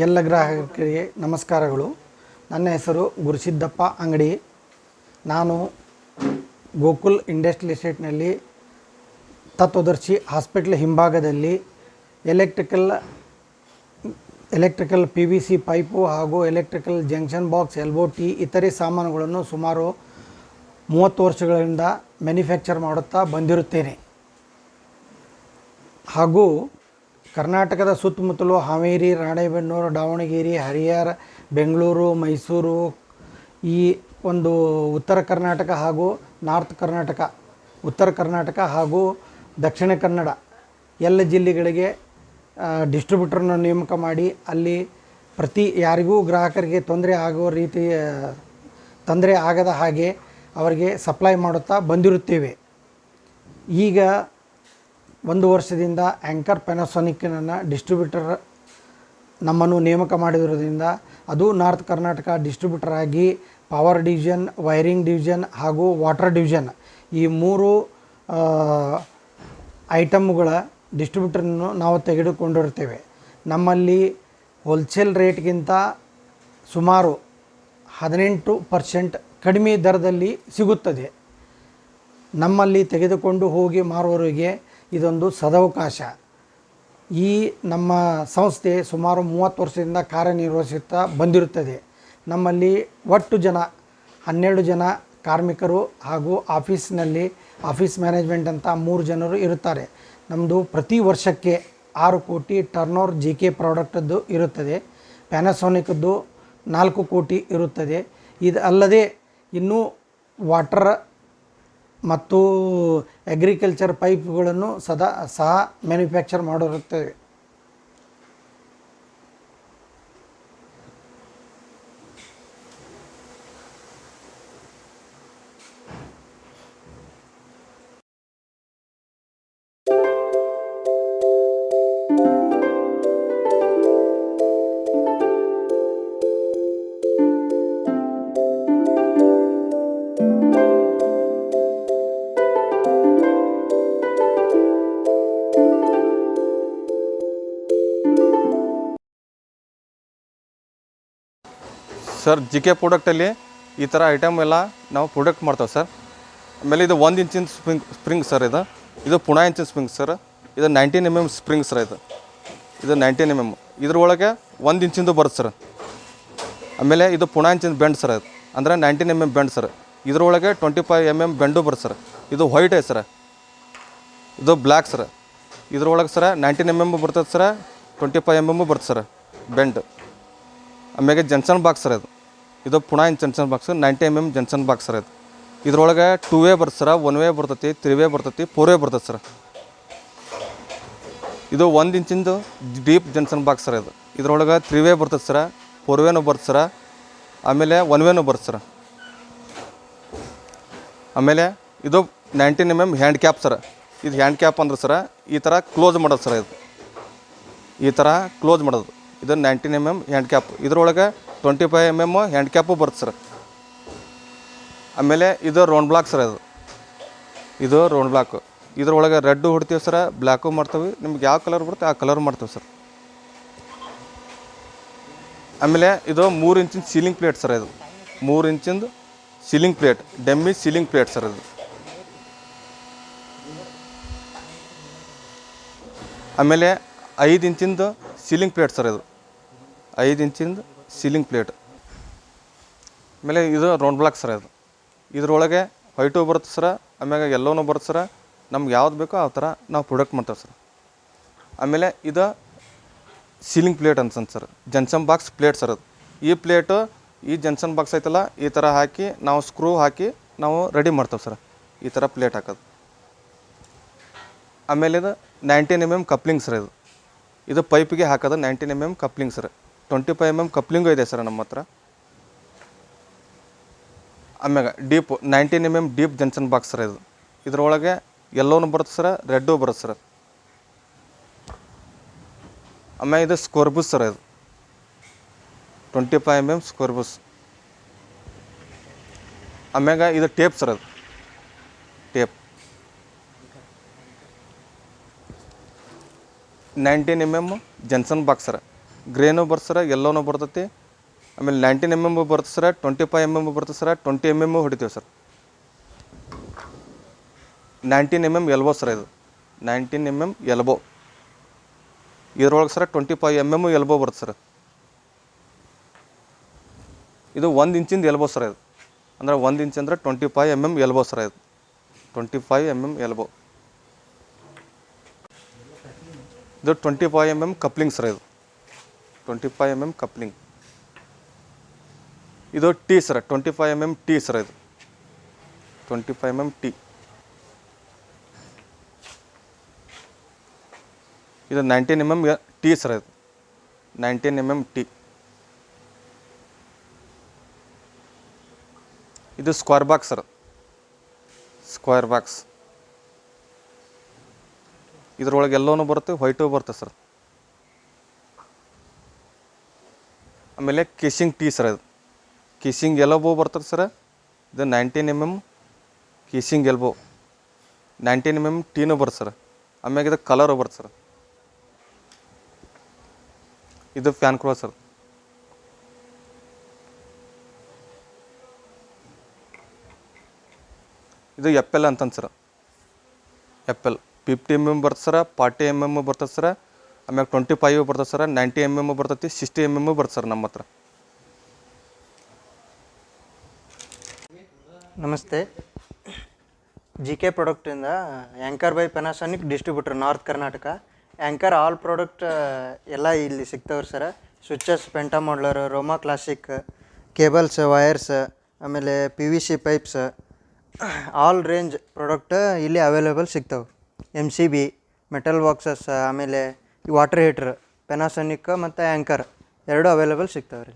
ಎಲ್ಲ ಗ್ರಾಹಕರಿಗೆ ನಮಸ್ಕಾರಗಳು. ನನ್ನ ಹೆಸರು ಗುರುಸಿದ್ದಪ್ಪ ಅಂಗಡಿ. ನಾನು ಗೋಕುಲ್ ಇಂಡಸ್ಟ್ರಿಯಲ್ ಎಸ್ಟೇಟ್ನಲ್ಲಿ ತತ್ವದರ್ಶಿ ಹಾಸ್ಪಿಟಲ್ ಹಿಂಭಾಗದಲ್ಲಿ ಎಲೆಕ್ಟ್ರಿಕಲ್ PVC ಪೈಪು ಹಾಗೂ electrical junction box, elbow tea ಇತರೆ ಸಾಮಾನುಗಳನ್ನು ಸುಮಾರು 30 ವರ್ಷಗಳಿಂದ ಮ್ಯಾನುಫ್ಯಾಕ್ಚರ್ ಮಾಡುತ್ತಾ ಬಂದಿರುತ್ತೇನೆ. ಹಾಗೂ ಕರ್ನಾಟಕದ ಸುತ್ತಮುತ್ತಲು ಹಾವೇರಿ, ರಾಣೆಬೆನ್ನೂರು, ದಾವಣಗೆರೆ, ಹರಿಹರ, ಬೆಂಗಳೂರು, ಮೈಸೂರು, ಈ ಒಂದು ಉತ್ತರ ಕರ್ನಾಟಕ ಹಾಗೂ ಉತ್ತರ ಕರ್ನಾಟಕ ಹಾಗೂ ದಕ್ಷಿಣ ಕನ್ನಡ ಎಲ್ಲ ಜಿಲ್ಲೆಗಳಿಗೆ ಡಿಸ್ಟ್ರಿಬ್ಯೂಟರ್ನ ನೇಮಕ ಮಾಡಿ ಅಲ್ಲಿ ಯಾರಿಗೂ ಗ್ರಾಹಕರಿಗೆ ತೊಂದರೆ ಆಗದ ಹಾಗೆ ಅವರಿಗೆ ಸಪ್ಲೈ ಮಾಡುತ್ತಾ ಬಂದಿರುತ್ತೇವೆ. ಈಗ 1 ವರ್ಷದಿಂದ ಆ್ಯಂಕರ್ ಪ್ಯಾನಾಸೋನಿಕ್ನ ಡಿಸ್ಟ್ರಿಬ್ಯೂಟರ್ ನಮ್ಮನ್ನು ನೇಮಕ ಮಾಡಿರುವುದರಿಂದ ಅದು ನಾರ್ತ್ ಕರ್ನಾಟಕ ಡಿಸ್ಟ್ರಿಬ್ಯೂಟರ್ ಆಗಿ ಪವರ್ ಡಿವಿಷನ್, ವೈರಿಂಗ್ ಡಿವಿಷನ್ ಹಾಗೂ ವಾಟರ್ ಡಿವಿಷನ್ ಈ 3 ಐಟಮ್ಗಳ ಡಿಸ್ಟ್ರಿಬ್ಯೂಟರನ್ನು ನಾವು ತೆಗೆದುಕೊಂಡಿರುತ್ತೇವೆ. ನಮ್ಮಲ್ಲಿ ಹೋಲ್ಸೇಲ್ ರೇಟ್ಗಿಂತ ಸುಮಾರು 18% ಕಡಿಮೆ ದರದಲ್ಲಿ ಸಿಗುತ್ತದೆ. ನಮ್ಮಲ್ಲಿ ತೆಗೆದುಕೊಂಡು ಹೋಗಿ ಮಾರುವವರಿಗೆ ಇದೊಂದು ಸದವಕಾಶ. ಈ ನಮ್ಮ ಸಂಸ್ಥೆ ಸುಮಾರು 30 ವರ್ಷದಿಂದ ಕಾರ್ಯನಿರ್ವಹಿಸುತ್ತಾ ಬಂದಿರುತ್ತದೆ. ನಮ್ಮಲ್ಲಿ ಒಟ್ಟು 12 ಜನ ಕಾರ್ಮಿಕರು ಹಾಗೂ ಆಫೀಸ್ ಮ್ಯಾನೇಜ್ಮೆಂಟ್ ಅಂತ 3 ಜನರು ಇರುತ್ತಾರೆ. ನಮ್ಮದು ಪ್ರತಿ ವರ್ಷಕ್ಕೆ 6 ಕೋಟಿ ಟರ್ನೋವರ್ JK ಪ್ರಾಡಕ್ಟದ್ದು ಇರುತ್ತದೆ. ಪ್ಯಾನಾಸೋನಿಕ್ದು 4 ಕೋಟಿ ಇರುತ್ತದೆ. ಇದು ಅಲ್ಲದೆ ಇನ್ನೂ ವಾಟರ್ ಮತ್ತು ಅಗ್ರಿಕಲ್ಚರ್ ಪೈಪ್ಗಳನ್ನು ಸಹ ಮ್ಯಾನುಫ್ಯಾಕ್ಚರ್ ಮಾಡಿರುತ್ತೇವೆ. ಸರ್ JK ಪ್ರಾಡಕ್ಟಲ್ಲಿ ಈ ಥರ ಐಟಮ್ ಎಲ್ಲ ನಾವು ಪ್ರೊಡಕ್ಟ್ ಮಾಡ್ತೇವೆ ಸರ್. ಆಮೇಲೆ ಇದು 1 ಇಂಚಿನ ಸ್ಪ್ರಿಂಗ್ ಸರ್. ಇದು ಪುಣೆ ಇಂಚಿನ ಸ್ಪ್ರಿಂಗ್ ಸರ್. ಇದು 19 mm ಸ್ಪ್ರಿಂಗ್ ಸರ್. ಇದು 19 mm. ಇದ್ರೊಳಗೆ 1 ಇಂಚಿಂದು ಬರುತ್ತೆ ಸರ್. ಆಮೇಲೆ ಇದು ಪುಣೆ ಇಂಚಿನ ಬೆಂಡ್ ಸರ್. ಅಂದರೆ 19 mm ಬೆಂಡ್ ಸರ್. ಇದ್ರೊಳಗೆ 25 mm ಬೆಂಡು ಬರುತ್ತೆ ಸರ್. ಇದು ವೈಟ್ ಐತೆ ಸರ್. ಇದು ಬ್ಲ್ಯಾಕ್ ಸರ್. ಇದ್ರೊಳಗೆ ಸರ 19 mm ಬರ್ತದೆ ಸರ, 25 mm ಬರುತ್ತೆ ಸರ್ ಬೆಂಡ್. ಆಮೇಲೆ ಜನ್ಸನ್ ಬಾಕ್ಸ್ ಸರ್. ಇದು Pune junction box 90 mm junction box sir. ಇದ್ರೊಳಗೆ 2 ವೇ ಬರುತ್ತೆ ಸರ, 1 ವೇ ಬರ್ತೈತಿ, 3 ವೇ ಬರ್ತೈತಿ, 4 ವೇ ಬರ್ತೈತೆ ಸರ್. ಇದು 1 ಇಂಚಿಂದು ಡೀಪ್ ಜನ್ಸನ್ ಬಾಕ್ಸ್ ಸರ್. ಇದ್ರೊಳಗೆ 3 ವೇ ಬರ್ತೈತೆ ಸರ, 4 ವೇನೂ ಬರುತ್ತೆ ಸರ, ಆಮೇಲೆ 1 ವೇನೂ ಬರುತ್ತೆ ಸರ್. ಆಮೇಲೆ ಇದು 19 mm ಹ್ಯಾಂಡ್ ಕ್ಯಾಪ್ ಸರ್. ಇದು ಹ್ಯಾಂಡ್ ಕ್ಯಾಪ್ ಅಂದ್ರೆ ಸರ ಈ ಥರ ಕ್ಲೋಸ್ ಮಾಡೋದು ಸರ್. ಈ ಥರ ಕ್ಲೋಸ್ ಮಾಡೋದು. ಇದು 19 mm ಹ್ಯಾಂಡ್ ಕ್ಯಾಪ್. ಇದರೊಳಗೆ 25 mm ಹ್ಯಾಂಡ್ ಕ್ಯಾಪು ಬರುತ್ತೆ ಸರ್. ಆಮೇಲೆ ಇದು ರೌಂಡ್ ಬ್ಲಾಕ್ ಸರ್. ಇದು ರೌಂಡ್ ಬ್ಲಾಕು. ಇದರೊಳಗೆ ರೆಡ್ಡು ಹೊಡ್ತೀವಿ ಸರ, ಬ್ಲ್ಯಾಕು ಮಾಡ್ತೀವಿ. ನಿಮ್ಗೆ ಯಾವ ಕಲರ್ ಬರುತ್ತೆ ಆ ಕಲರ್ ಮಾಡ್ತೀವಿ ಸರ್. ಆಮೇಲೆ ಇದು 3 ಇಂಚಿನ ಸೀಲಿಂಗ್ ಪ್ಲೇಟ್ ಸರ್. ಇದು 3 ಇಂಚಿಂದು ceiling plate, dummy ceiling plate sir. ಇದು ಆಮೇಲೆ 5 ಇಂಚಿಂದು ಸೀಲಿಂಗ್ ಪ್ಲೇಟ್ ಸರ್. ಇದು 5 ಇಂಚಿಂದು ಸೀಲಿಂಗ್ ಪ್ಲೇಟ್. ಆಮೇಲೆ ಇದು ರೌಂಡ್ ಬ್ಲಾಕ್ ಸರ್. ಇದ್ರೊಳಗೆ ವೈಟು ಬರುತ್ತೆ ಸರ, ಆಮೇಲೆ ಎಲ್ಲೋನೂ ಬರುತ್ತೆ ಸರ. ನಮ್ಗೆ ಯಾವ್ದು ಬೇಕೋ ಆ ಥರ ನಾವು ಪ್ರೊಡಕ್ಟ್ ಮಾಡ್ತೇವೆ ಸರ್. ಆಮೇಲೆ ಇದು ಸೀಲಿಂಗ್ ಪ್ಲೇಟ್ ಅನ್ಸನ್ sir, junction box plate sir. ಈ ಪ್ಲೇಟು ಈ ಜನ್ಸನ್ ಬಾಕ್ಸ್ ಐತಲ್ಲ ಈ ಥರ ಹಾಕಿ ನಾವು ಸ್ಕ್ರೂ ಹಾಕಿ ನಾವು ರೆಡಿ ಮಾಡ್ತೇವೆ ಸರ್. ಈ ಥರ ಪ್ಲೇಟ್ ಹಾಕೋದು. ಆಮೇಲೆ ಇದು 19 mm ಕಪ್ಲಿಂಗ್ ಸರ್. ಇದು ಪೈಪಿಗೆ ಹಾಕೋದು 19 mm coupling sir. 25 mm coupling ಇದೆ ಸರ್ ನಮ್ಮ ಹತ್ರ. ಆಮ್ಯಾಗ 19 mm deep junction box sir. ಇದರೊಳಗೆ ಎಲ್ಲೋನು ಬರುತ್ತೆ ಸರ, ರೆಡ್ಡು ಬರುತ್ತೆ ಸರ್. ಆಮೇಲೆ ಇದು square bush sir. 25 mm square bush. ಆಮ್ಯಾಗ ಇದು tape sir. Tape 19 mm junction box sir. ಗ್ರೇನು ಬರ್ತದೆ ಸರ, ಎಲ್ಲೋನು ಬರ್ತೈತಿ. ಆಮೇಲೆ 19 mm ಬರ್ತದೆ ಸರ, 25 mm ಬರ್ತದೆ ಸರ, 20 mm ಹೊಡಿತೀವಿ ಸರ್. 19 mm ಎಲ್ಬೋ ಸರ್ ಇದು, 19 mm ಎಲ್ಬೋ. ಇದ್ರೊಳಗೆ ಸರ 25 mm ಎಲ್ಬೋ ಬರುತ್ತೆ ಸರ್. ಇದು 1 ಇಂಚಿಂದ ಎಲ್ಬೋ ಸರ್ ಇದು, ಅಂದರೆ 1 ಇಂಚ್ ಅಂದರೆ 25 mm ಎಲ್ಬೋ ಸರ್ ಇದು, 25 mm ಎಲ್ಬೋ. ಇದು 25 mm ಕಪ್ಲಿಂಗ್ ಸರ್ ಇದು, 25 mm ಕಪ್ಲಿಂಗ್. ಇದು T sir, 25 mm T sir ಇದು, 25 mm ಟಿ. ಇದು 19 mm ಟಿ ಸರ್ ಇದು, 19 mm ಟಿ. ಇದು square box sir, square box. ಇದ್ರೊಳಗೆ ಎಲ್ಲೋನು ಬರುತ್ತೆ, ವೈಟು ಬರುತ್ತೆ ಸರ್. ಆಮೇಲೆ ಕೇಸಿಂಗ್ ಟಿ ಸರ್ ಇದು, ಕೇಸಿಂಗ್ ಎಲ್ಬೋ ಬರ್ತದೆ ಸರ್. ಇದು 19 mm ಕೇಸಿಂಗ್ ಎಲ್ಬೋ, 19 mm ಟೀನು ಬರುತ್ತೆ ಸರ್. ಆಮ್ಯಾಗ ಇದು ಕಲರು ಬರುತ್ತೆ ಸರ್. ಇದು ಫ್ಯಾನ್ ಕೂಡ ಸರ್. ಇದು ಎಪ್ಪೆಲ್ ಅಂತಂದು ಸರ್, ಎಪ್ಪೆಲ್ 50 mm ಬರ್ತದೆ ಸರ, 40 mm ಬರ್ತದೆ ಸರ, ಆಮ್ಯಾಗ 25 ಬರ್ತದೆ ಸರ, 90 mm ಬರ್ತೈತಿ, 60 mm ಬರ್ತದೆ ಸರ್ ನಮ್ಮ ಹತ್ರ. ನಮಸ್ತೆ. ಜಿ ಕೆ ಪ್ರಾಡಕ್ಟಿಂದ Anchor by Panasonic distributor North Karnataka. Anchor all product ಎಲ್ಲ ಇಲ್ಲಿ ಸಿಗ್ತಾವ್ರಿ sir. Switches, Penta modular, Roma classic, cables, wires, ಆಮೇಲೆ PVC pipes, all range product ಇಲ್ಲಿ ಅವೈಲೇಬಲ್ ಸಿಗ್ತಾವೆ. MCB, ಮೆಟಲ್ ಬಾಕ್ಸಸ್, ಆಮೇಲೆ ವಾಟರ್ ಹೀಟ್ರ್, ಪೆನಾಸೋನಿಕ್ ಮತ್ತು ಆ್ಯಂಕರ್ ಎರಡು ಅವೈಲೇಬಲ್ ಸಿಗ್ತಾವೆ ರೀ.